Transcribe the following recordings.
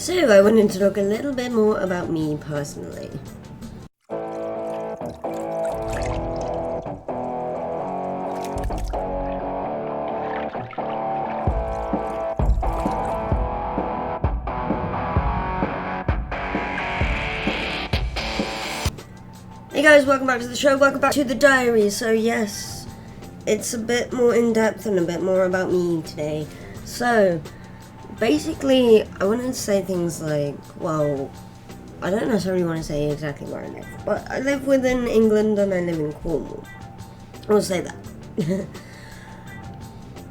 So I wanted to talk a little bit more about me personally. Hey guys, welcome back to the show, welcome back to the diary. So yes, it's a bit more in-depth and a bit more about me today. So, basically, I wanted to say things like, well, I don't necessarily want to say exactly where I live, but I live within England and I live in Cornwall. I'll say that.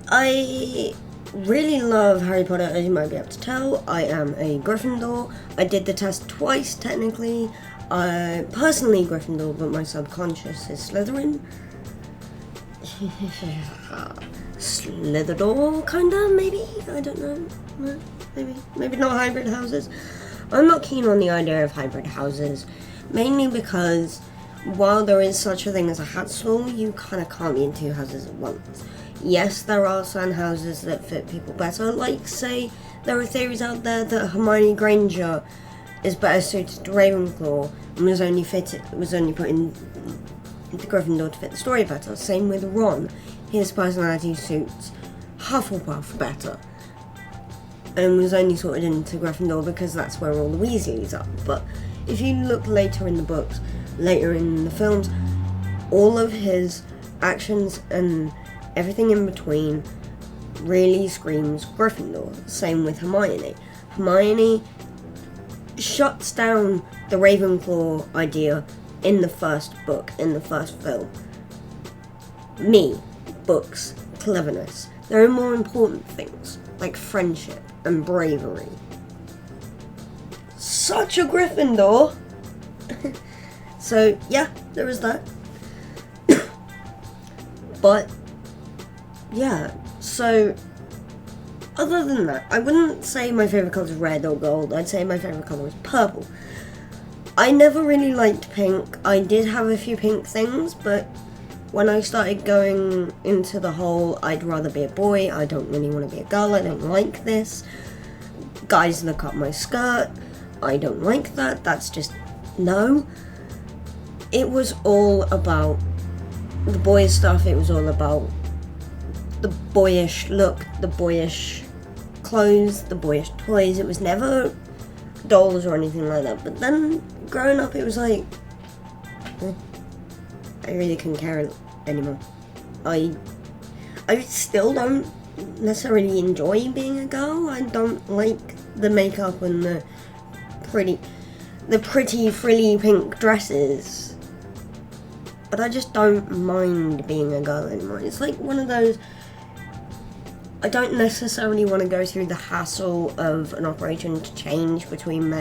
I really love Harry Potter, as you might be able to tell. I am a Gryffindor. I did the test twice, technically. Personally Gryffindor, but my subconscious is Slytherin. Slytherin, kinda, maybe? I don't know. Maybe not hybrid houses. I'm not keen on the idea of hybrid houses, mainly because while there is such a thing as a Hatsel, you kind of can't be in two houses at once. Yes, there are certain houses that fit people better, like, say, there are theories out there that Hermione Granger is better suited to Ravenclaw and was only put in the Gryffindor to fit the story better. Same with Ron. His personality suits Hufflepuff better and was only sorted into Gryffindor because that's where all the Weasleys are. But if you look later in the books, later in the films, all of his actions and everything in between really screams Gryffindor. Same with Hermione. Hermione shuts down the Ravenclaw idea in the first book, in the first film. Books, cleverness. There are more important things, like friendship and bravery. Such a Gryffindor! So, yeah, there is that. But, yeah, so other than that, I wouldn't say my favourite colour is red or gold. I'd say my favourite colour is purple. I never really liked pink. I did have a few pink things, but when I started going into the whole I'd rather be a boy, I don't really want to be a girl, I don't like this, guys look up my skirt, I don't like that, that's just no. It was all about the boys stuff, it was all about the boyish look, the boyish clothes, the boyish toys. It was never dolls or anything like that. But then growing up, it was like, I really couldn't care anymore. I still don't necessarily enjoy being a girl. I don't like the makeup and the pretty frilly pink dresses. But I just don't mind being a girl anymore. It's like one of those, I don't necessarily want to go through the hassle of an operation to change between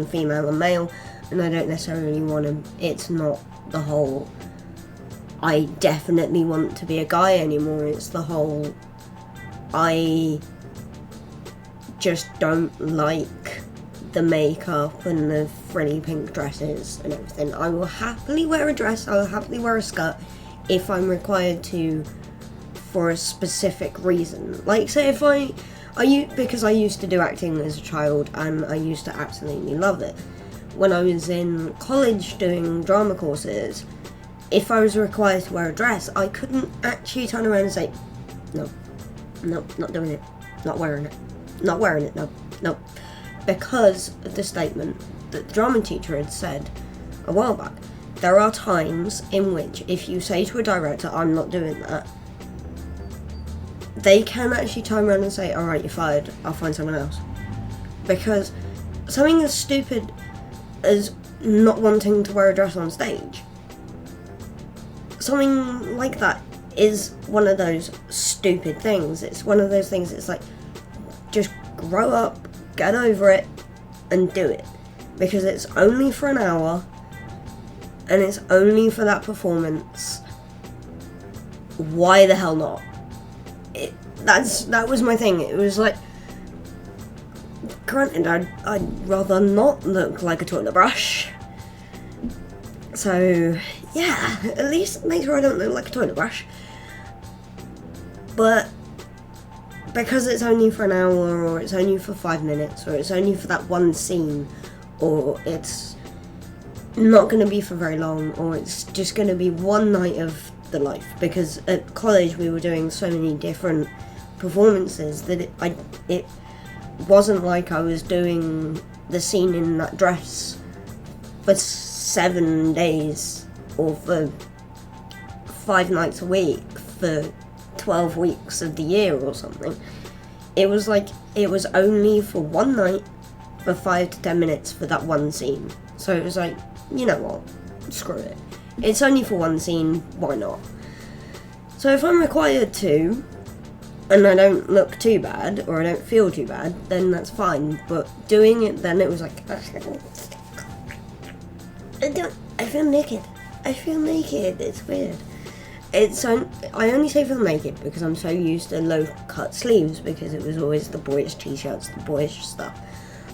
female and male, and I don't necessarily want to, it's not the whole, I definitely want to be a guy anymore, it's the whole, I just don't like the makeup and the frilly pink dresses and everything. I will happily wear a dress, I will happily wear a skirt if I'm required to for a specific reason. Like, say if because I used to do acting as a child and I used to absolutely love it. When I was in college doing drama courses, if I was required to wear a dress, I couldn't actually turn around and say, no, not doing it, not wearing it, no. Because of the statement that the drama teacher had said a while back. There are times in which if you say to a director, I'm not doing that, they can actually turn around and say, alright, you're fired, I'll find someone else. Because something as stupid as not wanting to wear a dress on stage, something like that is one of those stupid things. It's one of those things, it's like, just grow up, get over it, and do it. Because it's only for an hour, and it's only for that performance. Why the hell not? That was my thing. It was like, granted, I'd rather not look like a toilet brush. So, yeah, at least make sure I don't look like a toilet brush. But because it's only for an hour, or it's only for 5 minutes, or it's only for that one scene, or it's not going to be for very long, or it's just going to be one night of the life. Because at college we were doing so many different performances that it wasn't like I was doing the scene in that dress for 7 days or for 5 nights a week for 12 weeks of the year or something. It was like, it was only for one night for 5 to 10 minutes for that one scene. So it was like, you know what, screw it. It's only for one scene, why not? So if I'm required to, and I don't look too bad, or I don't feel too bad, then that's fine. But doing it then, it was like, I feel naked. I feel naked, it's weird. I only say feel naked because I'm so used to low cut sleeves, because it was always the boyish t-shirts, the boyish stuff.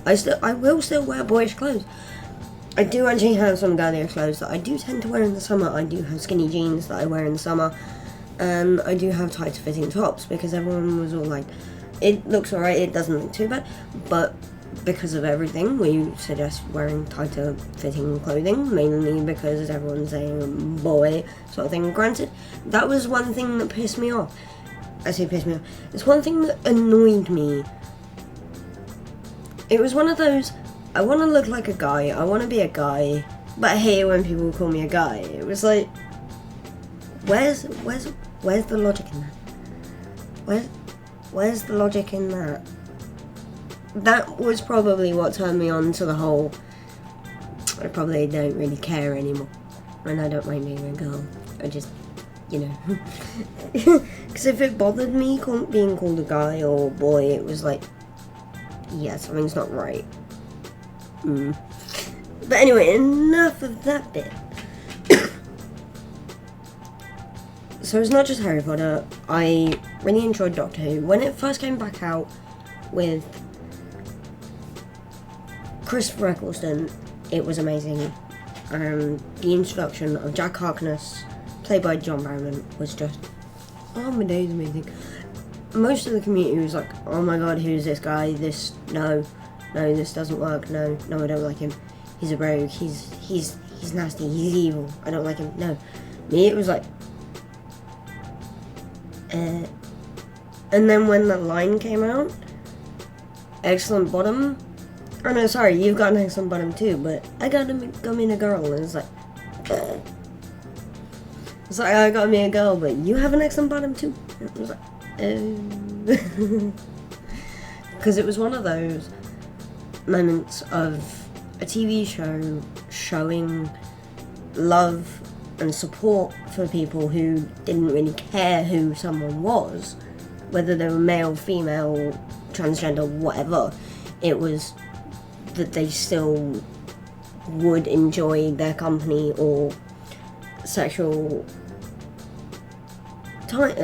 I will still wear boyish clothes. I do actually have some girlier clothes that I do tend to wear in the summer. I do have skinny jeans that I wear in the summer, and I do have tight fitting tops, because everyone was all like, it looks alright, it doesn't look too bad, but because of everything, we suggest wearing tighter fitting clothing, mainly because everyone's saying boy sort of thing. Granted, that was one thing that pissed me off. I say pissed me off. It's one thing that annoyed me. It was one of those, I want to look like a guy, I want to be a guy, but I hate it when people call me a guy. It was like, where's the logic in that? Where's the logic in that? That was probably what turned me on to the whole, I probably don't really care anymore, and I don't mind being a girl. I just, you know, because if it bothered me being called a guy or a boy, it was like, yeah, something's not right. But anyway, enough of that bit. So it's not just Harry Potter. I really enjoyed Doctor Who. When it first came back out with Christopher Eccleston, it was amazing. The introduction of Jack Harkness, played by John Barrowman, was just, oh my days, amazing. Most of the community was like, oh my god, who's this guy? No, this doesn't work. No, I don't like him. He's a rogue. He's nasty. He's evil. I don't like him. No, me, it was like, and then when the line came out, excellent bottom. Oh no, sorry, you've got an excellent bottom too, but I got me a girl, and it's like, I got me a girl, but you have an excellent bottom too. It was like, because it was one of those moments of a TV show showing love and support for people who didn't really care who someone was, whether they were male, female, transgender, whatever. It was that they still would enjoy their company or sexual time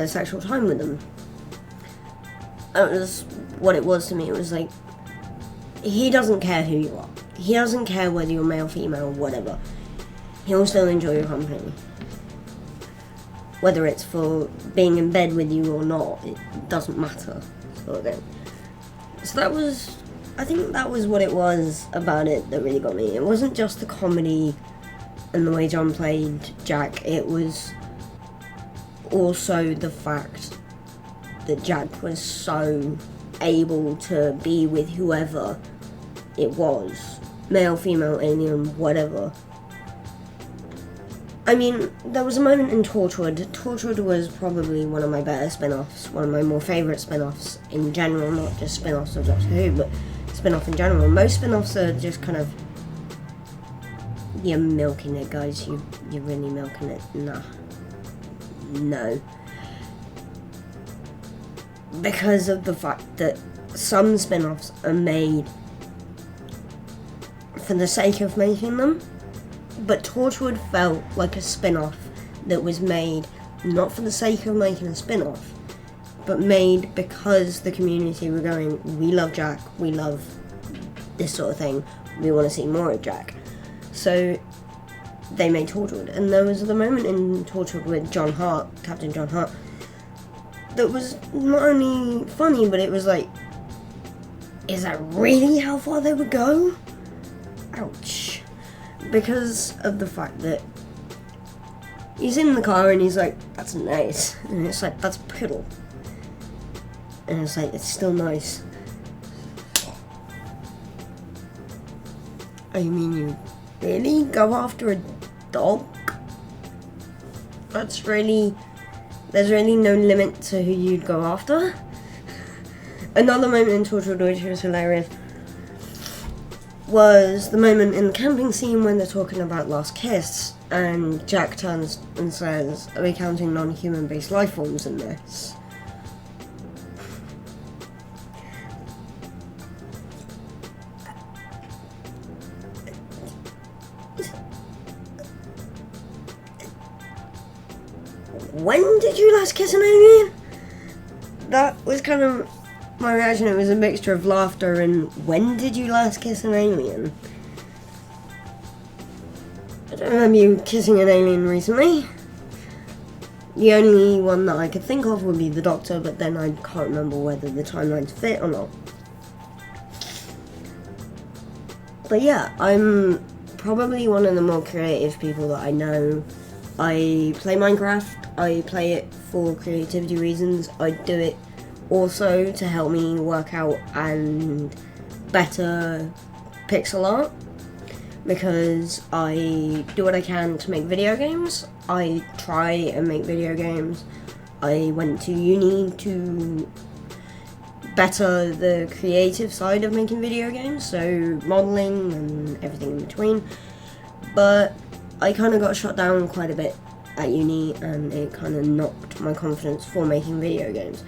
with them. That was what it was to me. It was like, he doesn't care who you are. He doesn't care whether you're male, female, whatever. He'll still enjoy your company. Whether it's for being in bed with you or not, it doesn't matter, sort of thing. So I think that was what it was about it that really got me. It wasn't just the comedy and the way John played Jack, it was also the fact that Jack was so able to be with whoever it was, male, female, alien, whatever. I mean, there was a moment in Torchwood. Torchwood was probably one of my better spin-offs, one of my more favourite spin-offs in general, not just spin-offs of Doctor Who, but spin-off in general. Most spin-offs are just kind of, you're milking it, guys, you're really milking it. Nah. No. Because of the fact that some spin-offs are made for the sake of making them, but Torchwood felt like a spin-off that was made not for the sake of making a spin-off, but made because the community were going, we love Jack, we love this sort of thing, we want to see more of Jack. So they made Torchwood, and there was the moment in Torchwood with John Hart, Captain John Hart, that was not only funny, but it was like, is that really how far they would go? Ouch. Because of the fact that he's in the car and he's like, that's nice. And it's like, that's poodle. And it's like, it's still nice. I mean, you really go after a dog? There's really no limit to who you'd go after. Another moment in Tortured, which was hilarious, was the moment in the camping scene when they're talking about Last Kiss, and Jack turns and says, are we counting non-human based life forms in this? When did you last kiss an alien? That was kind of my reaction. It was a mixture of laughter and when did you last kiss an alien? I don't remember you kissing an alien recently. The only one that I could think of would be the Doctor, but then I can't remember whether the timelines fit or not. But yeah, I'm probably one of the more creative people that I know. I play Minecraft. I play it for creativity reasons. I do it also to help me work out and better pixel art, because I do what I can to make video games. I try and make video games. I went to uni to better the creative side of making video games, so modeling and everything in between. But I kind of got shot down quite a bit at uni, and it kind of knocked my confidence for making video games.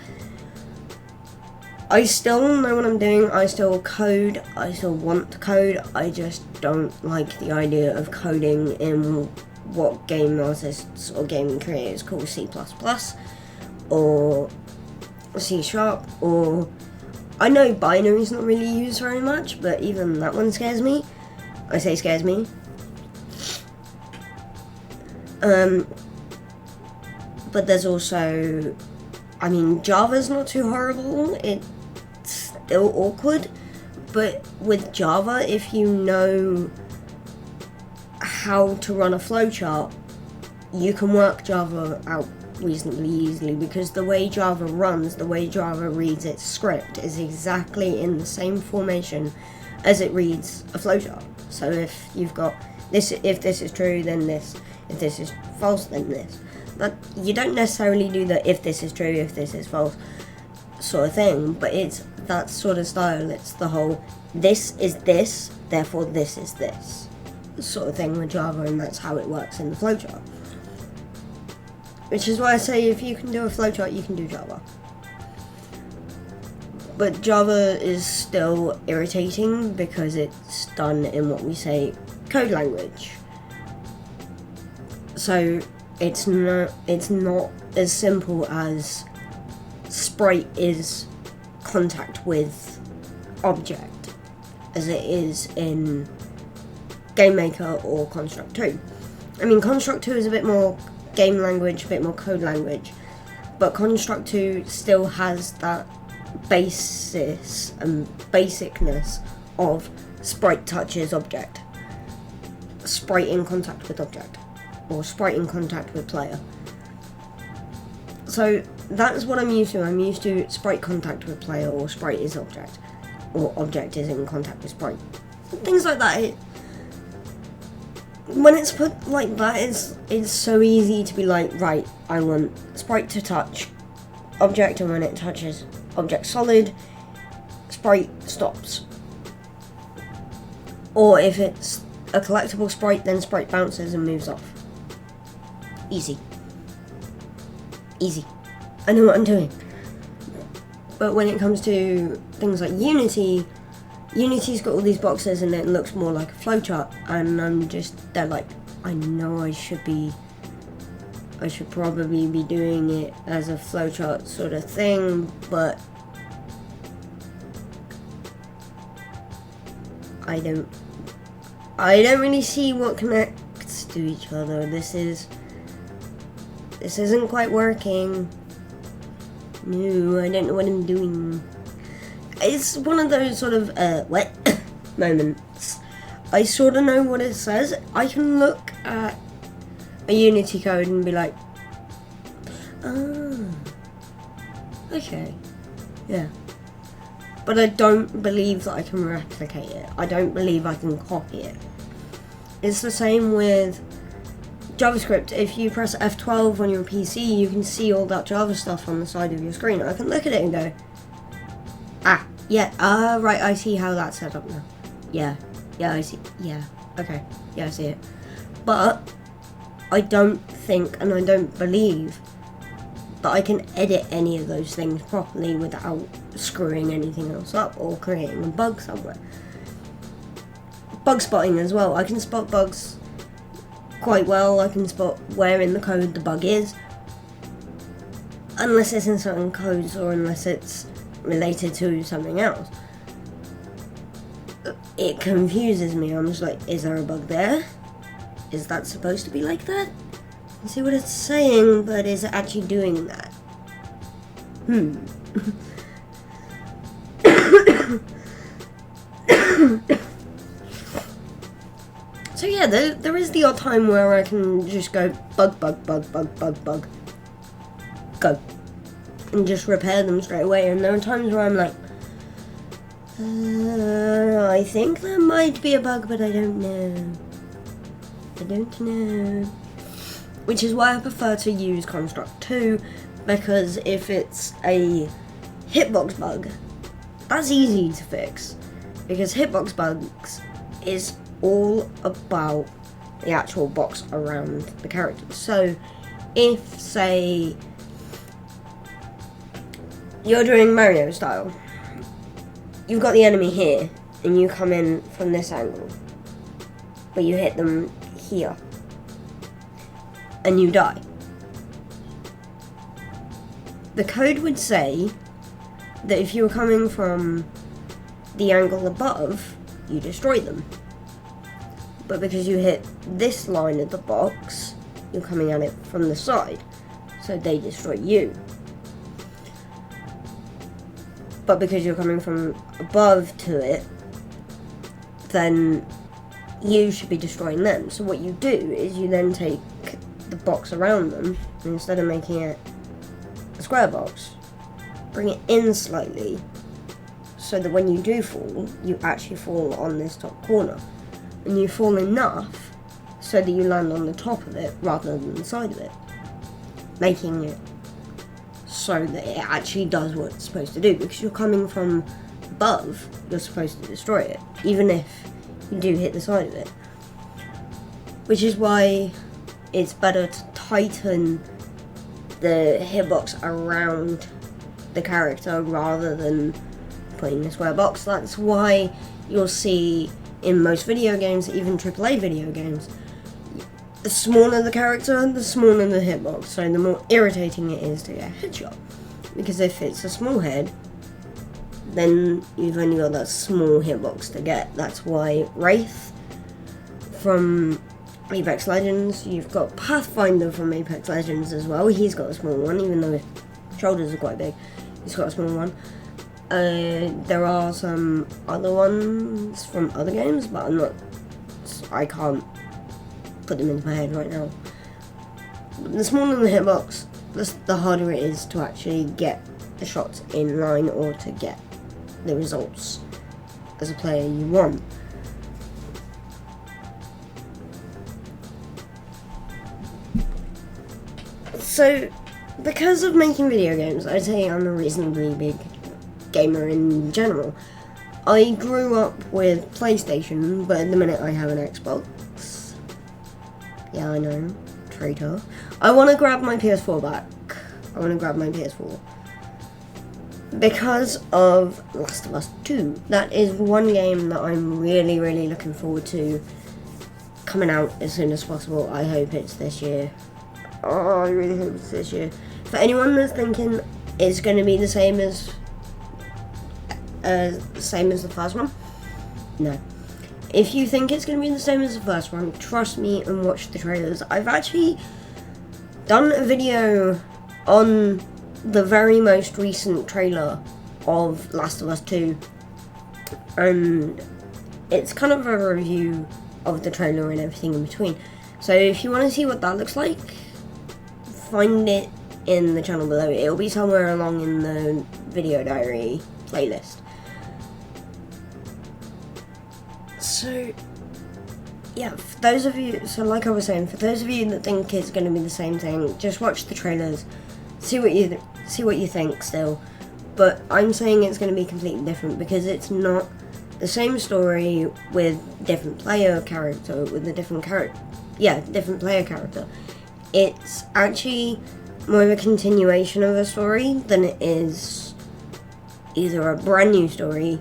I still know what I'm doing, I still code, I still want to code, I just don't like the idea of coding in what game artists or game creators call C++ or C#, or I know binary's not really used very much, but even that one scares me. I say scares me. But there's also, I mean, Java's not too horrible, it's still awkward, but with Java, if you know how to run a flowchart, you can work Java out reasonably easily, because the way Java runs, the way Java reads its script is exactly in the same formation as it reads a flowchart. So if you've got this, if this is true, then this, if this is false, then this. But you don't necessarily do the if this is true, if this is false sort of thing, but it's that sort of style. It's the whole this is this, therefore this is this sort of thing with Java, and that's how it works in the flowchart. Which is why I say if you can do a flowchart, you can do Java. But Java is still irritating because it's done in what we say code language. So it's not as simple as sprite is contact with object as it is in GameMaker or Construct 2. I mean, Construct 2 is a bit more game language, a bit more code language, but Construct 2 still has that basis and basicness of sprite touches object, sprite in contact with object, or sprite in contact with player. So that's what I'm used to. I'm used to sprite contact with player, or sprite is object, or object is in contact with sprite. Things like that. When it's put like that, it's so easy to be like, right, I want sprite to touch object, and when it touches object solid, sprite stops. Or if it's a collectible sprite, then sprite bounces and moves off. Easy. Easy. I know what I'm doing. But when it comes to things like Unity, Unity's got all these boxes and it looks more like a flowchart, and they're like, I know I should probably be doing it as a flowchart sort of thing, but I don't really see what connects to each other. This isn't quite working. No, I don't know what I'm doing. It's one of those sort of wet moments. I sort of know what it says. I can look at a Unity code and be like, oh, okay, yeah. But I don't believe that I can replicate it. I don't believe I can copy it. It's the same with JavaScript. If you press F12 on your PC, you can see all that Java stuff on the side of your screen. I can look at it and go, right, I see how that's set up now. Yeah, I see, yeah, okay, yeah, I see it. But I don't think and I don't believe that I can edit any of those things properly without screwing anything else up or creating a bug somewhere. Bug spotting as well. I can spot bugs quite well. I can spot where in the code the bug is. Unless it's in certain codes or unless it's related to something else. It confuses me. I'm just like, is there a bug there? Is that supposed to be like that? I see what it's saying, but is it actually doing that? So yeah, there is the odd time where I can just go bug, go, and just repair them straight away. And there are times where I'm like, I think there might be a bug, but I don't know. Which is why I prefer to use Construct 2, because if it's a hitbox bug, that's easy to fix. Because hitbox bugs is all about the actual box around the character. So if, say, you're doing Mario style, you've got the enemy here, and you come in from this angle, but you hit them here, and you die. The code would say that if you were coming from the angle above, you destroy them. But because you hit this line of the box, you're coming at it from the side, so they destroy you. But because you're coming from above to it, then you should be destroying them. So what you do is you then take the box around them, and instead of making it a square box, bring it in slightly, so that when you do fall, you actually fall on this top corner. And you fall enough so that you land on the top of it rather than the side of it, making it so that it actually does what it's supposed to do. Because you're coming from above, you're supposed to destroy it, even if you do hit the side of it. Which is why it's better to tighten the hitbox around the character rather than putting a square box. That's why you'll see in most video games, even AAA video games, the smaller the character, the smaller the hitbox, so the more irritating it is to get a headshot. Because if it's a small head, then you've only got that small hitbox to get. That's why Wraith from Apex Legends, you've got Pathfinder from Apex Legends as well. He's got a small one, even though his shoulders are quite big. He's got a small one. There are some other ones from other games, but I can't put them into my head right now. The smaller the hitbox, the harder it is to actually get the shots in line or to get the results as a player you want. So, because of making video games, I'd say I'm a reasonably big gamer in general. I grew up with PlayStation, but at the minute I have an Xbox. Yeah, I know, traitor. I want to grab my PS4 back. Because of Last of Us 2. That is one game that I'm really, really looking forward to coming out as soon as possible. I hope it's this year. Oh, I really hope it's this year. For anyone that's thinking it's going to be the same as the first one, no. If you think it's going to be the same as the first one, trust me and watch the trailers. I've actually done a video on the very most recent trailer of Last of Us 2, and it's kind of a review of the trailer and everything in between. So if you want to see what that looks like, find it in the channel below. It'll be somewhere along in the video diary playlist. So yeah, for those of you, so like I was saying, for those of you that think it's going to be the same thing, just watch the trailers, see what you think still. But I'm saying it's going to be completely different because it's not the same story with different player character, with a different different player character. It's actually more of a continuation of a story than it is either a brand new story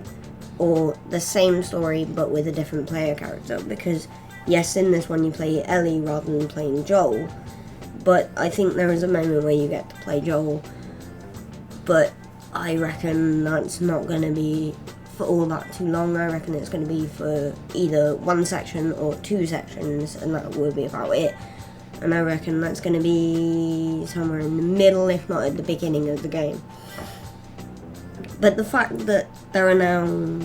or the same story but with a different player character. Because yes, in this one you play Ellie rather than playing Joel, but I think there is a moment where you get to play Joel, but I reckon that's not going to be for all that too long. I reckon it's going to be for either one section or two sections, and that will be about it. And I reckon that's going to be somewhere in the middle, if not at the beginning of the game. But the fact that there are now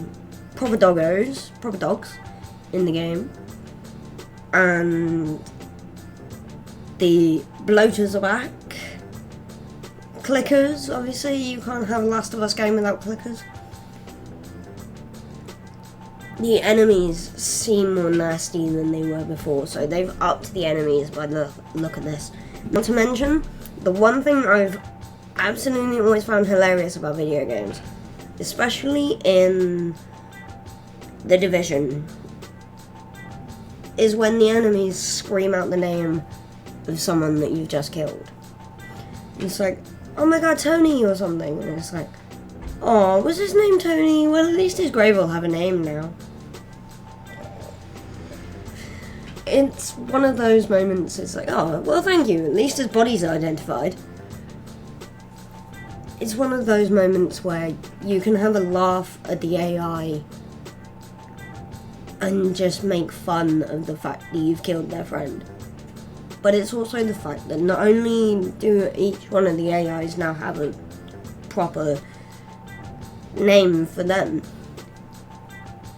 proper dogs in the game, and the bloaters are back. Clickers, obviously, you can't have a Last of Us game without clickers. The enemies seem more nasty than they were before, so they've upped the enemies by the look of this. Not to mention, the one thing I've absolutely always found hilarious about video games, especially in The Division, is when the enemies scream out the name of someone that you've just killed. It's like, oh my god, Tony, or something. And it's like, oh, was his name Tony? Well, at least his grave will have a name now. It's one of those moments, it's like, oh, well, thank you, at least his body's identified. It's one of those moments where you can have a laugh at the AI and just make fun of the fact that you've killed their friend. But it's also the fact that not only do each one of the AIs now have a proper name for them,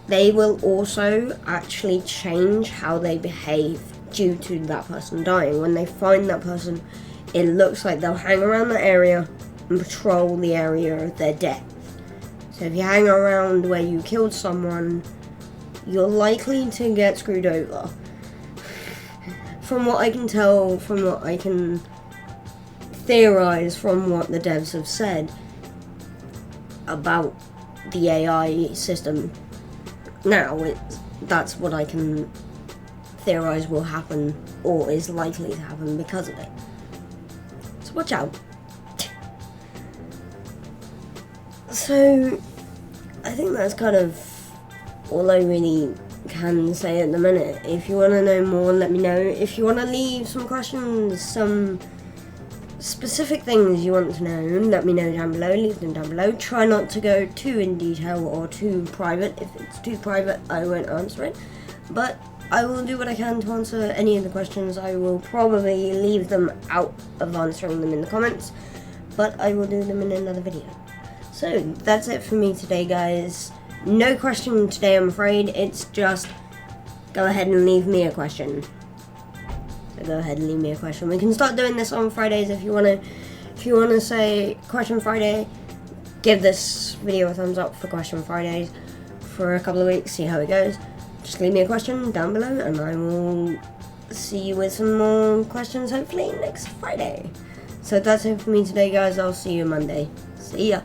they will also actually change how they behave due to that person dying. When they find that person, it looks like they'll hang around the area and patrol the area of their death. So if you hang around where you killed someone, you're likely to get screwed over. From what I can tell, from what I can theorize from what the devs have said about the AI system, now that's what I can theorize will happen, or is likely to happen because of it. So watch out. So I think that's kind of all I really can say at the minute. If you want to know more, let me know. If you want to leave some questions, some specific things you want to know, let me know down below. Leave them down below. Try not to go too in detail or too private. If it's too private, I won't answer it, but I will do what I can to answer any of the questions. I will probably leave them out of answering them in the comments, but I will do them in another video. So that's it for me today, guys. No question today, I'm afraid. It's just go ahead and leave me a question. So go ahead and leave me a question. We can start doing this on Fridays if you wanna. If you wanna say Question Friday, give this video a thumbs up for Question Fridays for a couple of weeks. See how it goes. Just leave me a question down below, and I will see you with some more questions hopefully next Friday. So that's it for me today, guys. I'll see you Monday. See ya.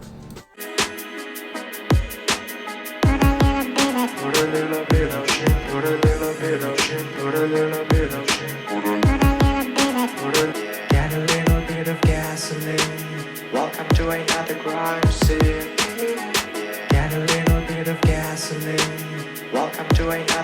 Put a little bit of shit, put a little bit of shit, put a little bit of shit, get a little bit of gasoline. Welcome to another crime scene. Get a little bit of gasoline. Welcome to another